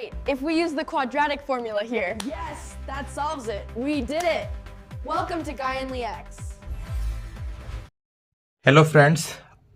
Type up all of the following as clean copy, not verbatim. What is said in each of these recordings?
If we use the quadratic formula here. Yes, that solves it. We did it. Welcome to Guy and Lee X. Hello friends,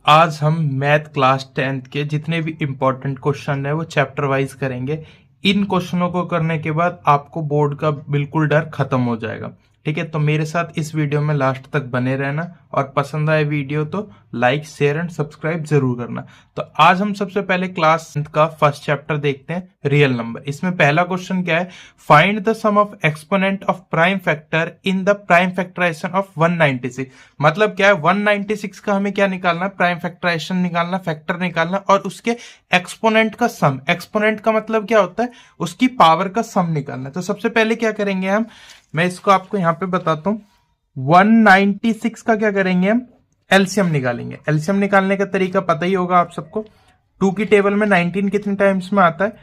आज हम math class 10th के जितने भी important question है वो chapter wise करेंगे। इन क्वेश्चनों को करने के बाद आपको बोर्ड का बिल्कुल डर खत्म हो जाएगा। ठीक है, तो मेरे साथ इस वीडियो में लास्ट तक बने रहना और पसंद आए वीडियो तो लाइक शेयर एंड सब्सक्राइब जरूर करना। तो आज हम सबसे पहले क्लास 10th का फर्स्ट चैप्टर देखते हैं, रियल नंबर। इसमें पहला क्वेश्चन क्या है, find the sum of exponent of prime factor in the prime factorization of 196। मतलब क्या है, 196 का हमें क्या निकालना है, प्राइम फैक्टराइजेशन निकालना, फैक्टर निकालना और उसके एक्सपोनेंट का सम। एक्सपोनेंट का मतलब क्या होता है, उसकी पावर का सम निकालना। तो सबसे पहले क्या करेंगे हम, मैं इसको आपको यहां पे बताता हूं। 196 का क्या करेंगे हम, एलसीएम निकालेंगे। एलसीएम निकालने का तरीका पता ही होगा आप सबको। 2 की टेबल में 19 कितने टाइम्स में आता है,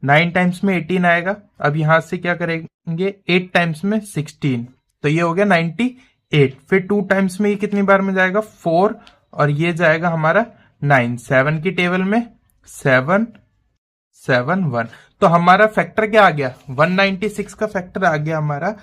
9 टाइम्स में 18 आएगा। अब यहां से क्या करेंगे, 8 टाइम्स में 16, तो ये हो गया 98। फिर 2 टाइम्स में ये कितनी बार में जाएगा, 4, और ये जाएगा हमारा 9। 7 की टेबल में 7 7 1, तो हमारा फैक्टर क्या आ गया, 196 का फैक्टर आ गया हमारा।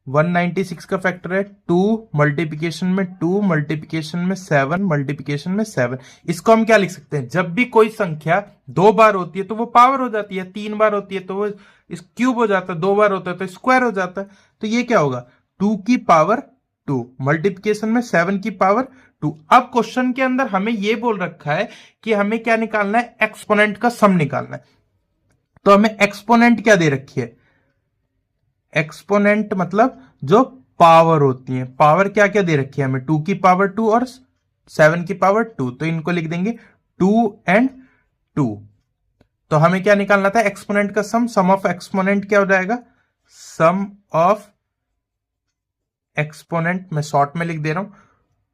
196 का फैक्टर है 2 मल्टीप्लिकेशन में 2 मल्टीप्लिकेशन में 7 मल्टीप्लिकेशन में 7। इसको हम क्या लिख सकते हैं, जब भी कोई संख्या 2 बार होती है तो वो पावर हो जाती है, 3 बार होती है तो वो इस क्यूब हो जाता है, 2 बार होता है तो स्क्वायर हो जाता है। तो ये क्या होगा, 2 की पावर 2 मल्टीप्लिकेशन में 7 की पावर 2। अब क्वेश्चन के अंदर हमें ये बोल रखा है कि हमें क्या निकालना है, एक्सपोनेंट का सम निकालना है। तो हमें एक्सपोनेंट क्या दे रखी है, एक्सपोनेंट मतलब जो पावर होती है। पावर क्या क्या दे रखी है हमें, 2 की पावर 2 और 7 की पावर 2, तो इनको लिख देंगे 2 and 2। तो हमें क्या निकालना था, एक्सपोनेंट का सम। सम ऑफ एक्सपोनेंट क्या हो जाएगा, सम ऑफ एक्सपोनेंट मैं शॉर्ट में लिख दे रहा हूं,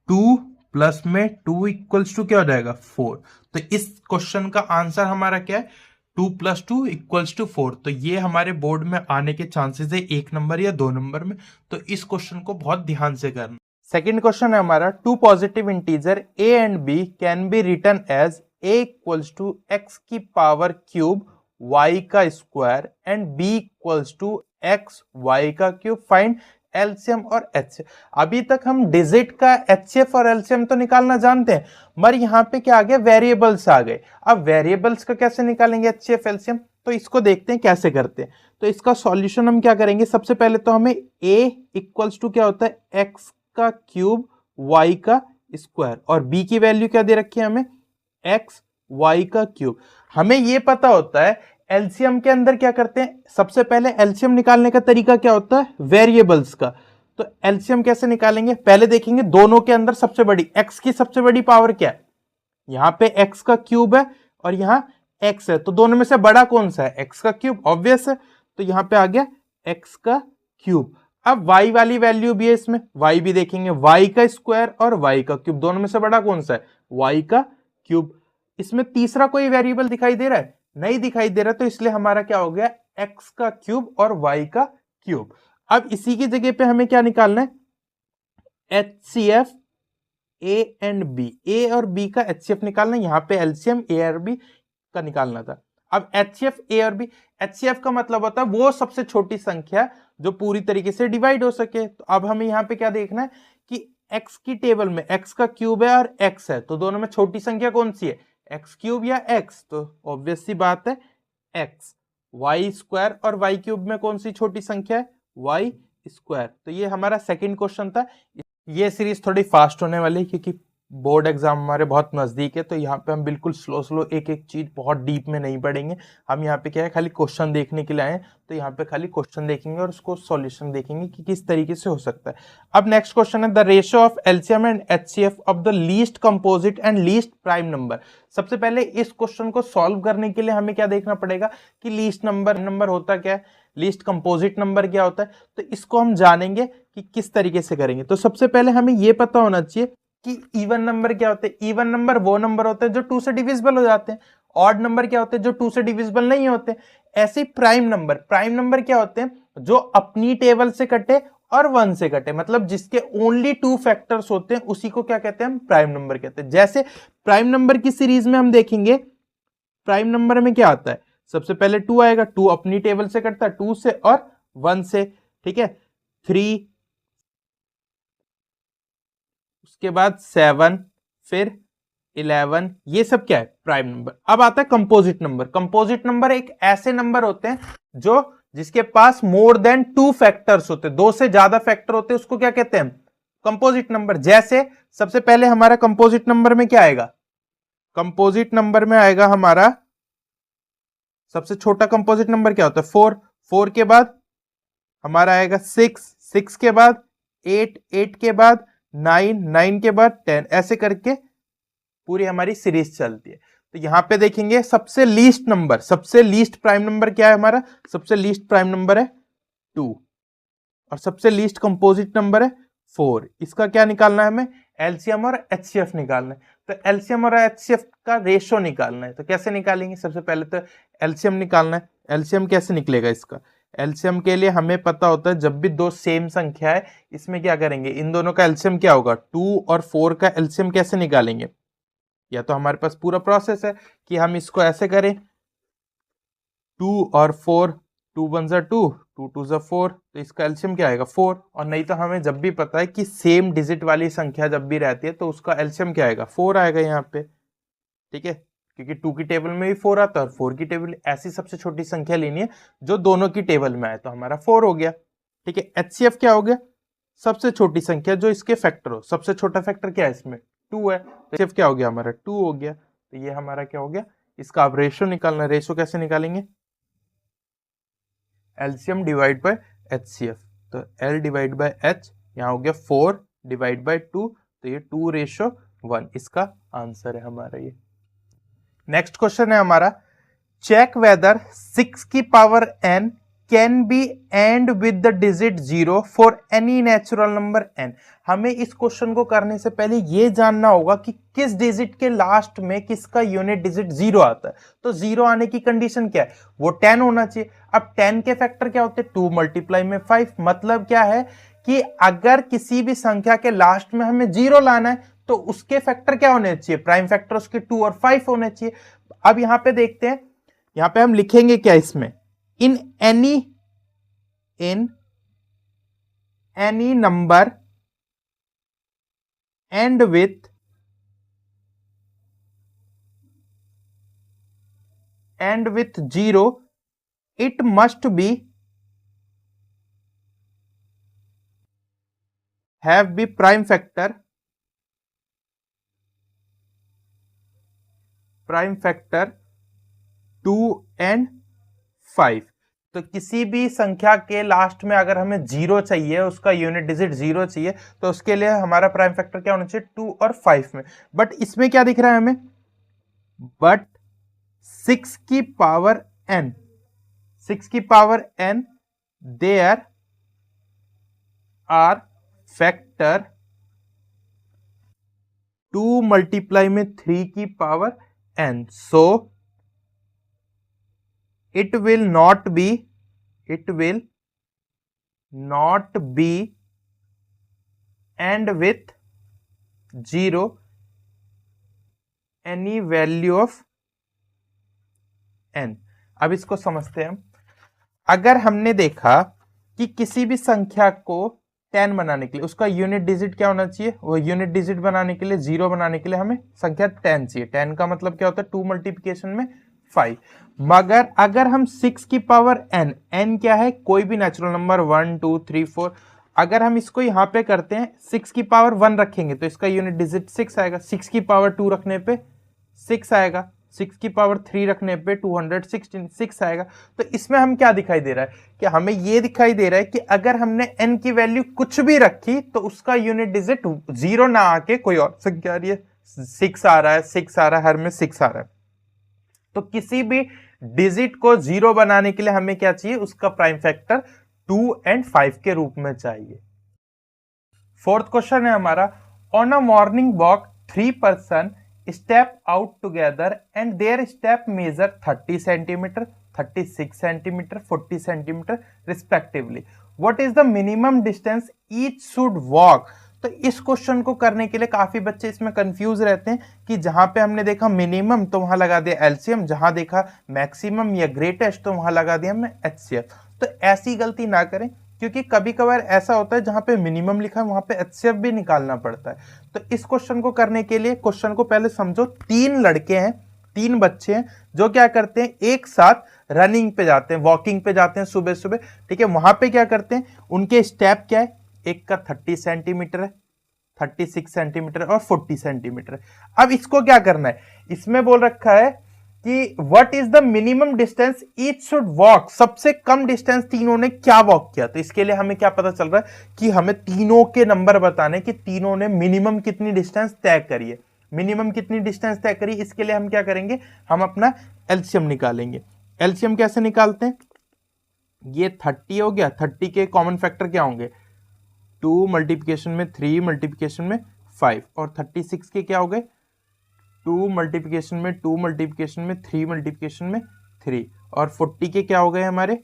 2 प्लस में 2 इक्वल्स टू क्या हो जाएगा, 4। तो इस क्वेश्चन का आंसर हमारा क्या है, 2 + 2 = 4। तो ये हमारे बोर्ड में आने के चांसेस है 1 नंबर या 2 नंबर में। तो इस क्वेश्चन को बहुत ध्यान से करना। सेकेंड क्वेश्चन है हमारा, 2 positive integer a and b can be written as a = x की पावर क्यूब y का square and b = x y का क्यूब। फाइंड एलसीएम और एचसीएफ। अभी तक हम डिजिट का एचसीएफ और एलसीएम तो निकालना जानते हैं, मगर यहाँ पे क्या आ गया, वेरिएबल्स आ गए। अब वेरिएबल्स का कैसे निकालेंगे एचसीएफ एलसीएम, तो इसको देखते हैं कैसे करते हैं। तो इसका सॉल्यूशन हम क्या करेंगे, सबसे पहले तो हमें a = क्या होता है, x का क्यूब y का स्क्वायर, और b की वैल्यू क्या दे रखी है हमें, x y का क्यूब। हमें ये पता होता है एलसीएम के अंदर क्या करते हैं, सबसे पहले एलसीएम निकालने का तरीका क्या होता है, वेरिएबल्स का। तो एलसीएम कैसे निकालेंगे, पहले देखेंगे दोनों के अंदर सबसे बड़ी x की सबसे बड़ी पावर क्या है, यहां पे x का क्यूब है और यहां x है, तो दोनों में से बड़ा कौन सा है, x का क्यूब, ऑब्वियस है। तो यहां पे आ गया x का क्यूब। अब y वाली वैल्यू भी है इसमें, y भी देखेंगे, y का स्क्वायर और y का क्यूब, दोनों में से बड़ा कौन सा है, y का क्यूब। इसमें तीसरा कोई वेरिएबल दिखाई दे रहा है, नहीं दिखाई दे रहा, तो इसलिए हमारा क्या हो गया, x का क्यूब और y का क्यूब। अब इसी की जगह पे हमें क्या निकालना है, HCF a and b, a और b का एचसीएफ निकालना है। यहां पे एलसीएम a और b का निकालना था। अब एचसीएफ a और b, एचसीएफ का मतलब होता है वो सबसे छोटी संख्या जो पूरी तरीके से डिवाइड हो सके। तो अब हमें यहाँ पे क्या देखना है कि x की टेबल में x का क्यूब है और x है, तो दोनों में छोटी संख्या कौन सी है, एक्स क्यूब या एक्स, तो ऑब्वियस सी बात है एक्स। वाई स्क्वायर और वाई क्यूब में कौन सी छोटी संख्या है, वाई स्क्वायर। तो ये हमारा सेकंड क्वेश्चन था। ये सीरीज थोड़ी फास्ट होने वाली है क्योंकि बोर्ड एग्जाम हमारे बहुत नजदीक है, तो यहाँ पे हम बिल्कुल स्लो एक एक चीज बहुत डीप में नहीं पढ़ेंगे। हम यहाँ पे क्या है, खाली क्वेश्चन देखने के लिए आए, तो यहाँ पे खाली क्वेश्चन देखेंगे और उसको सॉल्यूशन देखेंगे कि किस तरीके से हो सकता है। अब नेक्स्ट क्वेश्चन है, the ratio of LCM and HCF of the least composite and least prime number. सबसे पहले इस क्वेश्चन को सॉल्व करने के लिए हमें क्या देखना पड़ेगा कि लीस्ट नंबर होता क्या है, लीस्ट कंपोजिट नंबर क्या होता है। तो इसको हम जानेंगे कि किस तरीके से करेंगे। तो सबसे पहले हमें यह पता होना चाहिए कि इवन नंबर क्या होते हैं। इवन नंबर वो नंबर होते हैं जो 2 से डिविजिबल हो जाते हैं। ऑड नंबर क्या होते हैं, जो 2 से डिविजिबल नहीं होते। ऐसे प्राइम नंबर क्या होते हैं, जो अपनी टेबल से कटे और 1 से कटे, मतलब जिसके ओनली 2 फैक्टर्स होते हैं, उसी को क्या कहते हैं, हम प्राइम नंबर कहते हैं। जैसे प्राइम नंबर की सीरीज में हम देखेंगे, प्राइम नंबर में क्या आता है, सबसे पहले 2 आएगा, 2 अपनी टेबल से कटता है 2 से और 1 से, ठीक है। 3, उसके बाद 7, फिर 11, ये सब क्या है? Prime number. अब आता है कंपोजिट नंबर। कंपोजिट नंबर एक ऐसे नंबर होते हैं जो जिसके पास मोर देन 2 फैक्टर्स होते हैं, 2 से ज्यादा फैक्टर होते हैं, उसको क्या कहते हैं? Composite number. जैसे सबसे पहले हमारा कंपोजिट नंबर में क्या आएगा? कंपोजिट नंबर में आएगा हमारा सबसे छोटा कंपोजिट नंबर क्या होता है? 4। 4 के बाद हमारा आएगा 6, 6 के बाद 8, 8 के बाद 9, 9 के बाद 10, ऐसे करके पूरी हमारी सीरीज चलती है। तो यहां पे देखेंगे सबसे लीस्ट नंबर, सबसे लीस्ट प्राइम नंबर क्या है हमारा? सबसे लीस्ट प्राइम नंबर है 2 और सबसे लीस्ट कंपोजिट नंबर है 4। इसका क्या निकालना है हमें? एलसीएम और एचसीएफ निकालना है। तो एलसीएम और एचसीएफ का रेशो निकालना है। तो कैसे निकालेंगे? सबसे पहले तो एलसीएम निकालना है। एलसीएम कैसे निकलेगा इसका? एलसीएम के लिए हमें पता होता है जब भी दो सेम संख्या है इसमें क्या करेंगे, इन दोनों का एलसीएम क्या होगा? 2 और 4 का एलसीएम कैसे निकालेंगे? या तो हमारे पास पूरा प्रोसेस है कि हम इसको ऐसे करें 2 और 4, 2 1 जा 2, 2 2 जा 4, तो इसका एलसीएम क्या आएगा? 4। और नहीं तो हमें जब भी पता है कि सेम डिजिट वाली संख्या जब भी रहती है तो उसका एलसीएम क्या आएगा? 4 आएगा यहाँ पे, ठीक है, क्योंकि 2 की टेबल में भी 4 आता है और 4 की टेबल, ऐसी सबसे छोटी संख्या लेनी है जो दोनों की टेबल में आए, तो हमारा 4 हो गया, ठीक है। एचसीएफ क्या हो गया? सबसे छोटी संख्या जो इसके फैक्टर हो। सबसे छोटा फैक्टर क्या है इसमें? 2 है, तो एचसीएफ क्या हो गया हमारा? 2 हो गया। तो ये हमारा क्या हो गया? इसका अब रेशो निकालना। रेशो कैसे निकालेंगे? एलसीएम डिवाइड बाय एचसीएफ, तो एल डिवाइड बाय एच, यहाँ हो गया 4 डिवाइड बाय 2, तो ये 2:1, इसका आंसर है हमारा ये। नेक्स्ट क्वेश्चन है हमारा, चेक वेदर 6 की power n can be and with the digit 0 for any natural number n। हमें इस क्वेश्चन को करने से पहले ये जानना होगा कि किस डिजिट के लास्ट में किसका यूनिट डिजिट 0 आता है। तो 0 आने की कंडीशन क्या है? वो 10 होना चाहिए। अब 10 के फैक्टर क्या होते हैं? 2 मल्टीप्लाई में 5। मतलब क्या है कि अगर किसी भी संख्या के लास्ट में हमें 0 लाना है तो उसके फैक्टर क्या होने चाहिए? प्राइम फैक्टर उसके 2 और 5 होने चाहिए। अब यहां पे देखते हैं, यहां पे हम लिखेंगे क्या इसमें? in any number and with zero it must be have be prime factor 2 and 5। तो किसी भी संख्या के लास्ट में अगर हमें 0 चाहिए, उसका यूनिट डिजिट 0 चाहिए, तो उसके लिए हमारा प्राइम फैक्टर क्या होना चाहिए? 2 और 5 में। बट इसमें क्या दिख रहा है हमें? बट 6 की पावर n, 6 की power n there are factor 2 multiply में 3 की power n, so it will not be and with 0 any value of n। अब इसको समझते हैं हम। अगर हमने देखा कि किसी भी संख्या को 10 बनाने के लिए उसका यूनिट डिजिट क्या होना चाहिए? वो यूनिट डिजिट बनाने के लिए, 0 बनाने के लिए हमें संख्या 10 चाहिए। 10 का मतलब क्या होता है? 2 मल्टीप्लिकेशन में 5। मगर अगर हम 6 की पावर n क्या है? कोई भी नेचुरल नंबर 1 2 3 4, अगर हम इसको यहां पे करते हैं 6 की पावर 1 रखेंगे तो इसका यूनिट डिजिट 6 आएगा। 6 की पावर 2 रखने पे 6 आएगा। 6 की पावर 3 रखने पे 216 आएगा। तो इसमें हम क्या दिखाई दे रहा है कि हमें ये दिखाई दे रहा है कि अगर हमने n की वैल्यू कुछ भी रखी तो उसका यूनिट डिजिट 0 ना आके कोई और संख्या आ रही है, 6 आ रहा है, 6 आ रहा है, हर में 6 आ रहा है। तो किसी भी डिजिट को 0 बनाने के लिए हमें क्या चाहिए? उसका प्राइम फैक्टर 2 और 5 के रूप में चाहिए। फोर्थ क्वेश्चन है हमारा, on a morning walk 3 person step out together and their step measure 30 centimetre, 36 centimetre, 40 centimetre respectively. What is the minimum distance each should walk तो इस क्वेश्चन को करने के लिए काफी बच्चे इसमें कंफ्यूज रहते हैं कि जहां पे हमने देखा मिनिमम तो वहां लगा दिया एलसीएम, जहां देखा मैक्सिमम या ग्रेटेस्ट तो वहां लगा दिया हमने एचसीएफ। तो ऐसी गलती ना करें, क्योंकि कभी कभार ऐसा होता है जहां पे मिनिमम लिखा है वहां पे एचसीएफ भी निकालना पड़ता है। तो इस क्वेश्चन को करने के लिए क्वेश्चन को पहले समझो। 3 लड़के हैं, 3 बच्चे हैं जो क्या करते हैं, एक साथ रनिंग पे जाते हैं, वॉकिंग पे जाते हैं सुबह सुबह, ठीक है। वहां पे क्या करते हैं, उनके स्टेप क्या है, एक का 30 सेंटीमीटर है, 36 सेंटीमीटर और 40 सेंटीमीटर है। अब इसको क्या करना है, इसमें बोल रखा है कि what is the minimum distance each should walk, सबसे कम डिस्टेंस तीनों ने क्या वॉक किया। तो इसके लिए हमें क्या पता चल रहा है कि हमें तीनों के नंबर बताने कि तीनों ने मिनिमम कितनी डिस्टेंस तय करी है, मिनिमम कितनी डिस्टेंस तय करी। इसके लिए हम क्या करेंगे, हम अपना एलसीएम निकालेंगे। एलसीएम कैसे निकालते हैं, ये 30 हो गया, 30 के कॉमन फैक्टर क्या होंगे, 2 मल्टीप्लिकेशन में 3 मल्टीप्लिकेशन में 5, और 36 के क्या हो गए, 2 मल्टीप्लिकेशन में 2 मल्टीप्लिकेशन में 3 मल्टीप्लिकेशन में 3, और 40 के क्या हो गए हमारे,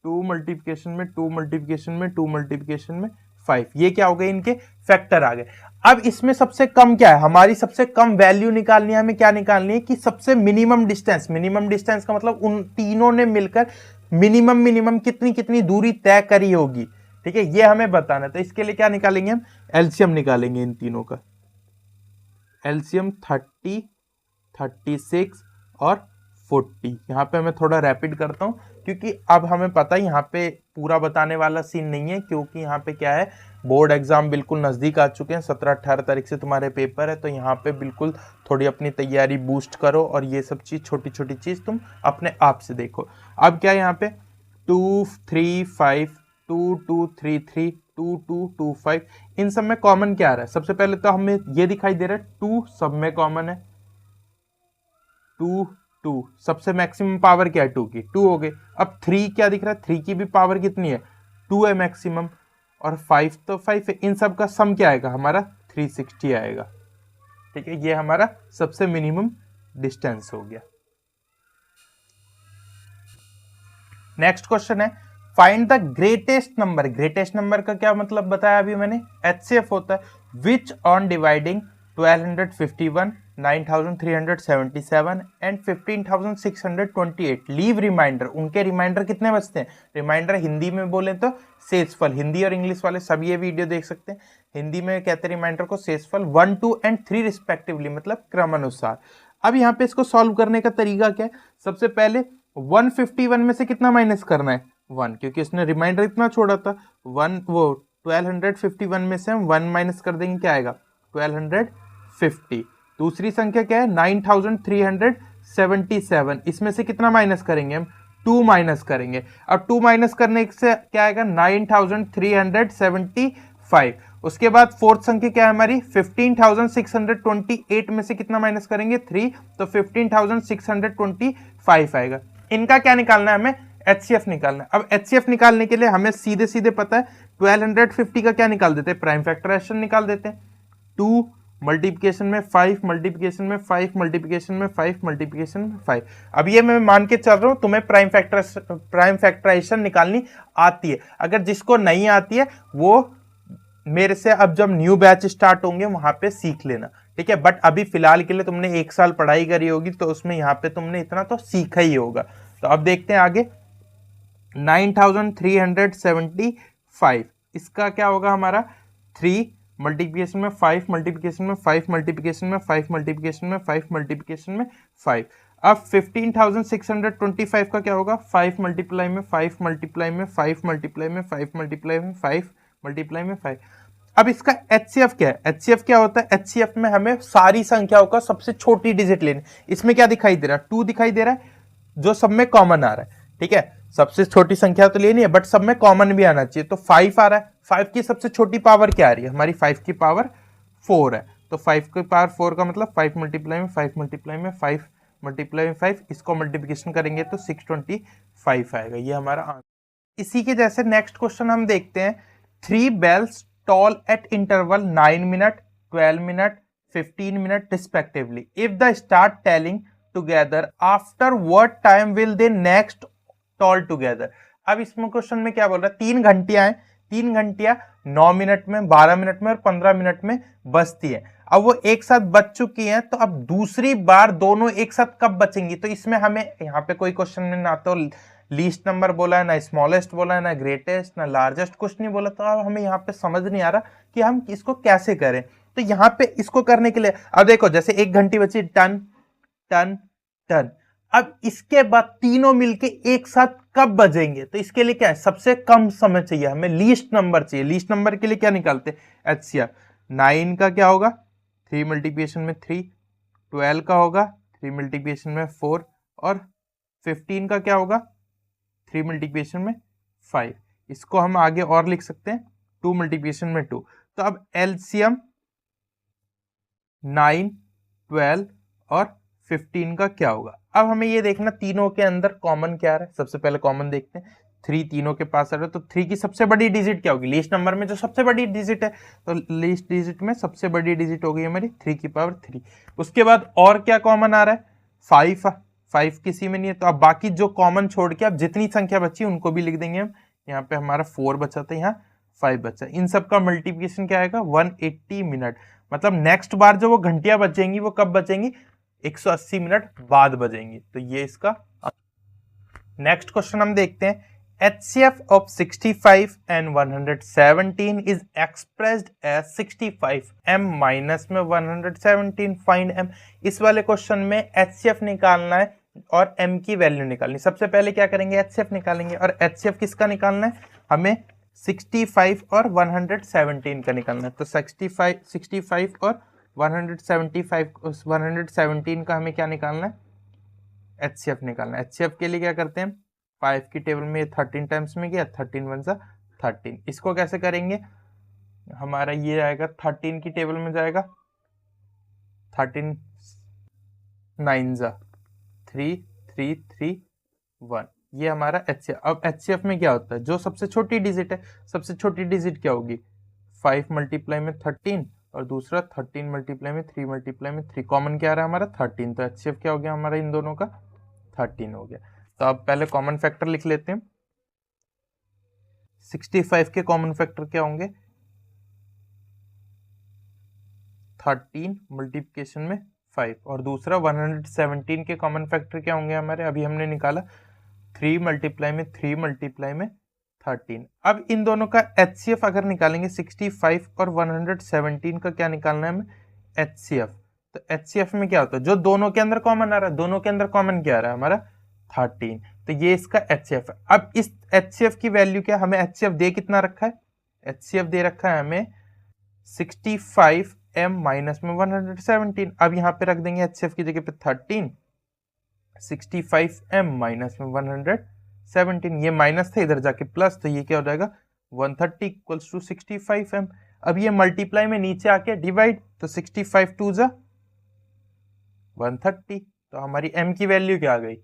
2 मल्टीप्लिकेशन में 2 मल्टीप्लिकेशन में 2 मल्टीप्लिकेशन में 5। ये क्या हो गए, इनके फैक्टर आ गए। अब इसमें सबसे कम क्या है, हमारी सबसे कम वैल्यू निकालनी है, हमें क्या निकालनी है कि सबसे मिनिमम डिस्टेंस, मिनिमम डिस्टेंस का मतलब उन तीनों ने मिलकर मिनिमम कितनी कितनी दूरी तय करी होगी, ठीक है, ये हमें बताना है। तो इसके लिए क्या निकालेंगे, हम एलसीएम निकालेंगे इन तीनों का। एलसीएम 30, 36 और 40। यहां पे मैं थोड़ा रैपिड करता हूं क्योंकि अब हमें पता है यहाँ पे पूरा बताने वाला सीन नहीं है, क्योंकि यहाँ पे क्या है, बोर्ड एग्जाम बिल्कुल नजदीक आ चुके हैं, 17-18 तारीख से तुम्हारे पेपर है। तो यहाँ पे बिल्कुल थोड़ी अपनी तैयारी बूस्ट करो और ये सब चीज, छोटी छोटी चीज तुम अपने आप से देखो। अब क्या है यहाँ पे 2, 3, 5, 2, 2, 3, 3, 2, 2, 2, 5, इन सब में कॉमन क्या आ रहा है। सबसे पहले तो हमें ये दिखाई दे रहा है 2 सब में कॉमन है, 2, 2 सबसे मैक्सिमम पावर क्या है 2 की, 2 हो गए। अब 3 क्या दिख रहा है, 3 की भी पावर कितनी है, 2 है मैक्सिमम, और 5 तो 5 है। इन सब का सम क्या आएगा हमारा, 360 आएगा, ठीक है। ये हमारा सबसे मिनिमम डिस्टेंस हो गया। नेक्स्ट क्वेश्चन है, find the greatest number. Greatest number का क्या मतलब बताया अभी मैंने, एचसीएफ होता है। Which on dividing 1251, 9377 and 15628 leave remainder, उनके रिमाइंडर कितने बचते हैं। रिमाइंडर हिंदी में बोले तो शेषफल, हिंदी और इंग्लिश वाले सब ये वीडियो देख सकते हैं। हिंदी में कहते हैं रिमाइंडर को शेषफल, 1, 2 एंड 3 रिस्पेक्टिवली, मतलब क्रमानुसार। अब यहाँ पे इसको सॉल्व करने का तरीका क्या है, सबसे पहले 151 में से कितना माइनस करना है, 1, क्योंकि उसने रिमाइंडर इतना छोड़ा था 1, वो 1251 में से हम 1 माइनस कर देंगे, क्या आएगा 1250। दूसरी संख्या क्या है 9377, इसमें से कितना माइनस करेंगे हम, 2 माइनस करेंगे। अब 2 माइनस करने से क्या आएगा 9375। उसके बाद फोर्थ संख्या क्या है हमारी 15628 में से कितना माइनस करेंगे 3, तो 15625 आएगा। इनका क्या निकालना है, हमें एचसीएफ निकालना है। अब एचसीएफ निकालने के लिए हमें सीधे सीधे पता है 1250 का क्या निकाल देते हैं, प्राइम फैक्टराइजेशन निकाल देते हैं। 2 मल्टीप्लिकेशन में 5, मल्टीप्लिकेशन में 5, मल्टीप्लिकेशन में 5, मल्टीप्लिकेशन में 5। अब ये मैं मान के चल रहा हूं तुम्हें प्राइम फैक्टराइजेशन निकालनी आती है। अगर जिसको नहीं आती है वो मेरे से अब जब न्यू बैच स्टार्ट होंगे वहां पे सीख लेना, ठीक है। बट अभी फिलहाल के लिए तुमने 1 साल पढ़ाई करी होगी तो उसमें यहाँ पे तुमने इतना तो सीखा ही होगा। तो अब देखते हैं आगे 9375, इसका क्या होगा हमारा 3 मल्टीप्लिकेशन में 5, मल्टीप्लिकेशन में 5, मल्टीप्लिकेशन में 5, मल्टीप्लिकेशन में 5, मल्टीप्लिकेशन में 5। अब 15625 का क्या होगा 5 मल्टीप्लाई में 5, मल्टीप्लाई में 5, मल्टीप्लाई में 5, मल्टीप्लाई में 5, मल्टीप्लाई में 5। अब इसका एचसीएफ क्या है, एचसीएफ क्या होता है, एचसीएफ में हमें सारी संख्याओं का सबसे छोटी डिजिट लेनी। इसमें क्या दिखाई दे रहा है 2 दिखाई दे रहा है जो सब में कॉमन आ रहा है, ठीक है। सबसे छोटी संख्या तो लेनी है बट सब में कॉमन भी आना चाहिए। तो 5 आ रहा है, 5 की सबसे छोटी पावर क्या आ रही है हमारी, 5 की पावर 4 है। तो 5 की पावर 4 का मतलब 5 मल्टीप्लाई में 5 मल्टीप्लाई में 5 मल्टीप्लाई में 5, इसको मल्टीप्लिकेशन करेंगे तो 625 आएगा, ये हमारा आंसर। इसी के जैसे नेक्स्ट क्वेश्चन हम देखते हैं, 3 bells toll at interval 9 minute, 12 minute, 15 minute respectively. If they start telling together, after what time will they next toll together? अब इसमें क्वेश्चन में क्या बोल रहा है, 3 घंटियां हैं, 3 घंटियां 9 मिनट में, 12 मिनट में और 15 मिनट में बचती है। अब वो एक साथ बच चुकी हैं, तो अब दूसरी बार दोनों एक साथ कब बचेंगी? तो इसमें हमें यहाँ पे कोई क्वेश्चन में ना तो लीस्ट नंबर बोला है, ना स्मॉलेस्ट बोला है, ना ग्रेटेस्ट, ना लार्जेस्ट, कुछ नहीं बोला। तो अब हमें यहाँ पे समझ नहीं आ रहा कि हम इसको कैसे करें। तो यहाँ पे इसको करने के लिए अब देखो, जैसे 1 घंटी बची, टन टन टन। अब इसके बाद तीनों मिलके एक साथ कब बजेंगे? तो इसके लिए क्या है, सबसे कम समय चाहिए हमें, लीस्ट नंबर चाहिए। लीस्ट नंबर के लिए क्या निकालते हैं? एचसीएफ। 9 का क्या होगा? 3 मल्टीप्लिकेशन में 3। 12 का होगा 3 मल्टीप्लिकेशन में 4। और 15 का क्या होगा? 3 मल्टीप्लिकेशन में 5। इसको हम आगे और लिख सकते हैं 2 मल्टीप्लिकेशन में 2। तो अब एलसीएम 9, 12 और 15 का क्या होगा? अब हमें ये देखना तीनों के अंदर कॉमन क्या आ रहा है। सबसे पहले कॉमन देखते हैं, 3 तीनों के पास आ रहा है, तो 3 की सबसे बड़ी डिजिट क्या होगी? लीस्ट नंबर में जो सबसे बड़ी डिजिट है, तो लीस्ट डिजिट में सबसे बड़ी डिजिट होगी हमारी 3 की पावर 3। उसके बाद और क्या कॉमन आ रहा है? 5 किसी में नहीं है, तो अब बाकी जो कॉमन छोड़ के अब जितनी संख्या बची उनको भी लिख देंगे हम। यहाँ पे हमारा 4 बचा था, यहाँ 5 बचा। इन सब का मल्टीप्लिकेशन क्या आएगा? 180 मिनट। मतलब नेक्स्ट बार जो वो घंटियां बचेंगी वो कब बचेंगी? 180 मिनट बाद बजेंगी। तो ये इसका नेक्स्ट क्वेश्चन हम देखते हैं। HCF of 65 and 117 is expressed as 65m minus में 117 find m। इस वाले क्वेश्चन में HCF निकालना है और m की वैल्यू निकालनी। सबसे पहले क्या करेंगे? HCF निकालेंगे। और HCF किसका निकालना है? हमें 65 और 117 का निकालना है। तो 65 और 117 का हमें क्या निकालना है? HCF निकालना है। HCF के लिए क्या करते हैं? 5 की टेबल में 13 टाइम्स में गया, 13 वन सा 13। इसको कैसे करेंगे? हमारा ये आएगा 13 की टेबल में जाएगा 13 9 जा 3 3 3 1। ये हमारा HCF। अब HCF में क्या होता है? जो सबसे छोटी डिजिट है, सबसे छोटी डिजिट क्या होगी? 5 मल्टीप्लाई में 13 और दूसरा 13 मल्टीप्लाई में 3 मल्टीप्लाई में 3। कॉमन क्या आ रहा है हमारा? 13। तो HCF क्या हो गया हमारा इन दोनों का? 13 हो गया। तो अब पहले कॉमन फैक्टर लिख लेते हैं। 65 के कॉमन फैक्टर क्या होंगे? 13 मल्टीप्लिकेशन में 5 और दूसरा 117 के कॉमन फैक्टर क्या होंगे हमारे? अभी हमने निकाला 3 मल्टीप्लाई में 3 मल्टीप्लाई में 13। अब इन दोनों का HCF अगर निकालेंगे, 65 और 117 का क्या निकालना है हमें? HCF। तो HCF में क्या होता है? जो दोनों के अंदर कॉमन आ रहा है, दोनों के अंदर कॉमन क्या आ रहा है हमारा? 13। तो ये इसका HCF है। अब इस HCF की वैल्यू क्या? हमें HCF दे कितना रखा है? HCF दे रखा है हमें 65m माइनस में 117। अब यहाँ पे रख देंगे HCF की जगह पे 13, 65m माइनस में 117। ये माइनस था, इधर जाके प्लस, तो ये क्या हो जाएगा? 130 इक्वल्स टू 65m। अब ये मल्टीप्लाई में नीचे आके डिवाइड, तो 65 2 जा 130। तो हमारी m की वैल्यू क्या आ गई?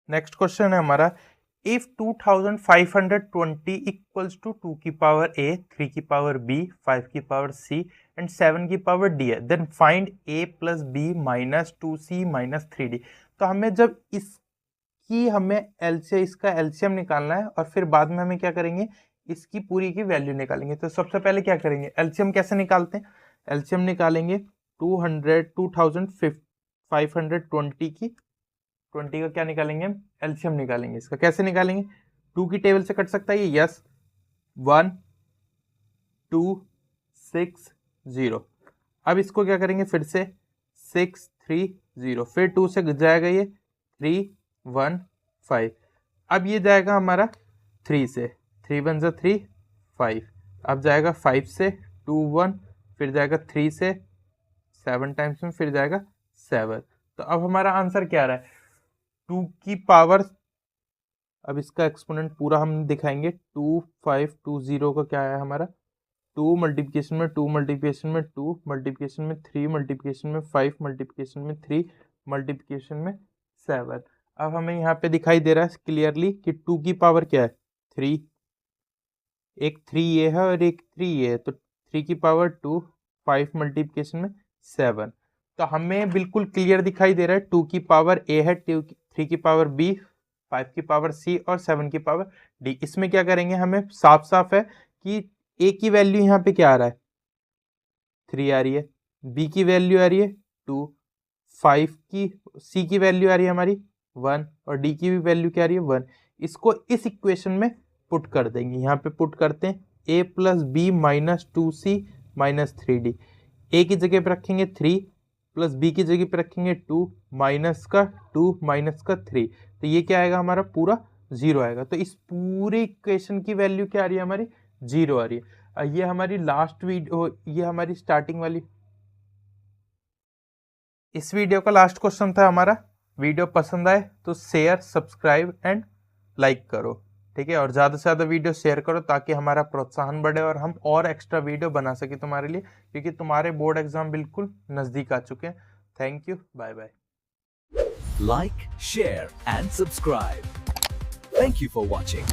नेक्स्ट क्वेश्चन है हमारा, इफ 2520 इक्वल्स टू 2 की पावर a, 3 की पावर b, 5 की पावर c एंड 7 की पावर d है, then find a plus b minus 2c minus 3d। तो हमें जब इसकी हमें इसका एलसीएम निकालना है और फिर बाद में हमें क्या करेंगे? इसकी पूरी की वैल्यू निकालेंगे। तो सबसे पहले क्या करेंगे? एलसीएम कैसे निकालते हैं? एलसीएम निकालेंगे 2520 की 20 का क्या निकालेंगे? एलसीएम निकालेंगे। इसका कैसे निकालेंगे? 2 की टेबल से कट सकता है ये? यस। 1 2 6 0। अब इसको क्या करेंगे? फिर से 6 3 0, फिर 2 से जाएगा ये 3 1 5। अब ये जाएगा हमारा 3 से, 3 1 3 5। अब जाएगा 5 से 2 1, फिर जाएगा 3 से 7 टाइम्स में, फिर जाएगा 7। तो अब हमारा आंसर क्या आ रहा है? 2 की पावर, अब इसका एक्सपोनेंट पूरा हम दिखाएंगे। 2 5 2 0 का क्या है हमारा? 2 मल्टीप्लिकेशन में 2 मल्टीप्लिकेशन में 2 मल्टीप्लिकेशन में 3 मल्टीप्लिकेशन में 5 मल्टीप्लिकेशन में 3 मल्टीप्लिकेशन में 7। अब हमें यहाँ पे दिखाई दे रहा है क्लियरली कि 2 की पावर क्या है? 3। एक 3 ये है और एक 3 ये है, तो 3 की पावर 2, 5 मल्टीप्लिकेशन में 7। तो हमें बिल्कुल क्लियर दिखाई दे रहा है 2 की पावर a है, 3 की पावर b, 5 की पावर c और 7 की पावर d। इसमें क्या करेंगे, हमें साफ साफ है कि a की वैल्यू यहाँ पे क्या आ रहा है 3 आ रही है, b की वैल्यू आ रही है 2, 5 की c की वैल्यू आ रही है हमारी 1 और d की भी वैल्यू क्या आ रही है 1। इसको इस इक्वेशन में पुट कर देंगे। यहाँ पे पुट करते हैं a plus B minus 2c minus 3d। a की जगह पे रखेंगे 3 प्लस b की जगह पे रखेंगे 2 माइनस का 2 माइनस का 3, तो ये क्या आएगा हमारा पूरा 0 आएगा। तो इस पूरे इक्वेशन की वैल्यू क्या आ रही है हमारी 0 आ रही है। ये हमारी लास्ट वीडियो, ये हमारी स्टार्टिंग वाली, इस वीडियो का लास्ट क्वेश्चन था हमारा। वीडियो पसंद आए तो शेयर, सब्सक्राइब एंड लाइक करो, ठीक है, और ज़्यादा से ज़्यादा वीडियो शेयर करो ताकि हमारा प्रोत्साहन बढ़े और हम और एक्स्ट्रा वीडियो बना सके तुम्हारे लिए, क्योंकि तुम्हारे बोर्ड एग्जाम बिल्कुल नज़दीक आ चुके हैं। Thank you, bye bye. Like, share and subscribe. Thank you for watching.